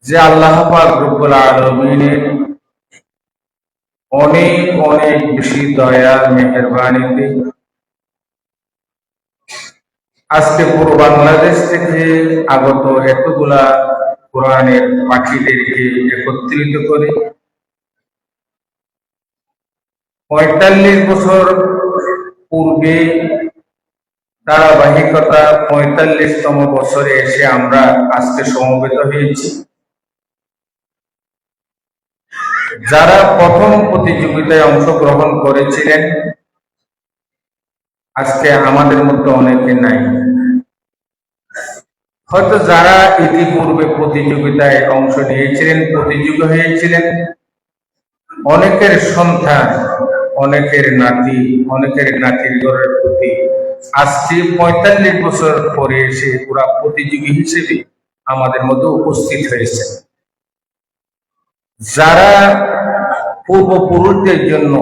যে আল্লাহ পাক রব্বুল আলামিনের অনেক অনেক বেশি দয়া মেহেরবানিতে আজকে পুরো বাংলাদেশ থেকে আগত এতগুলা কোরআনের পাখিদেরকে একত্রিত করে ৪৫ বছর পূর্বে ধারাবাহিকতা ৪৫তম বছরে এসে আমরা আজকে সমবেত হয়েছি। যারা প্রথম প্রতিযোগিতায় অংশগ্রহণ করেছিলেন আজকে আমাদের মধ্যে অনেকে নাই, হয়তো যারা ইতিপূর্বে প্রতিযোগিতায় অংশ নিয়েছিলেন, প্রতিযোগী হয়েছিলেন, অনেকের সন্তান, অনেকের নাতি, অনেকের নাতির ঘরের প্রতি আজকে ৪৫ বছর পরে এসে ওরা প্রতিযোগী হিসেবে আমাদের মধ্যে উপস্থিত হয়েছে। যারা পূর্বপুরুষদের জন্য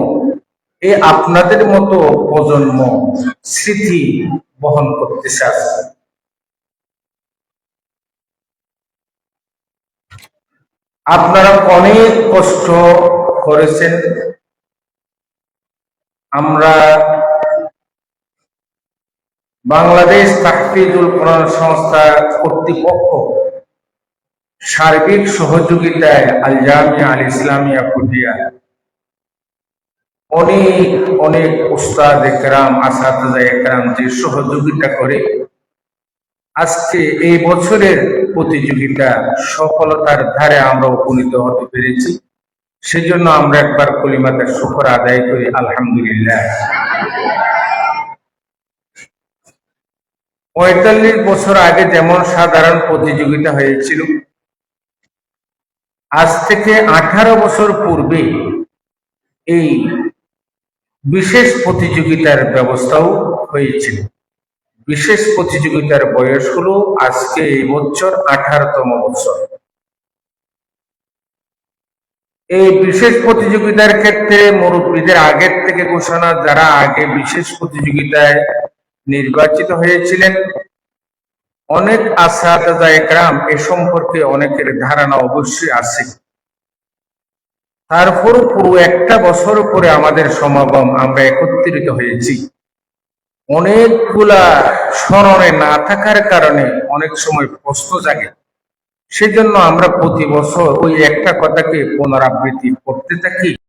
এই আপনাদের মতো প্রজন্ম স্মৃতি বহন করতেছে। আপনারা অনেক কষ্ট করেছেন। আমরা বাংলাদেশ তাহফিজুল কোরআন সংস্থা কর্তৃপক্ষ সার্বিক সহযোগিতায় আল জামিয়া আল ইসলামিয়া কুটিয়া অনেক অনেক উস্তাদ একরাম, আসাতিজা একরাম যে সহযোগিতা করে আজকে এই বছরের প্রতিযোগিতা সফলতার ধারে আমরা উপনীত হতে পেরেছি। সেজন্য আমরা একবার কলিমাতের শুকর আদায় করি, আলহামদুলিল্লাহ। ৪৫ বছর আগে যেমন সাধারণ প্রতিযোগিতা হয়েছিল, আজ থেকে 18 বছর পূর্বে এই বিশেষ প্রতিযোগিতার ব্যবস্থাও হয়েছিল। বিশেষ প্রতিযোগিতার বয়স হলো আজকে এই বছর 18তম বছর। এই বিশেষ প্রতিযোগিতার ক্ষেত্রে মুরব্বীদের আগের থেকে ঘোষণা, যারা আগে বিশেষ প্রতিযোগিতায় নির্বাচিত হয়েছিলেন, অনেক আসাতিজা একরাম এ সম্পর্কে অনেকের ধারণা অবশ্যই আছে। তারপরও পুরো একটা বছর পরে আমাদের সমাগম, আমরা একত্রিত হয়েছি। অনেকগুলা স্মরণে না থাকার কারণে অনেক সময় প্রশ্ন জাগে। সেজন্য আমরা প্রতি বছর ওই একটা কথাকে পুনরাবৃত্তি করতে থাকি।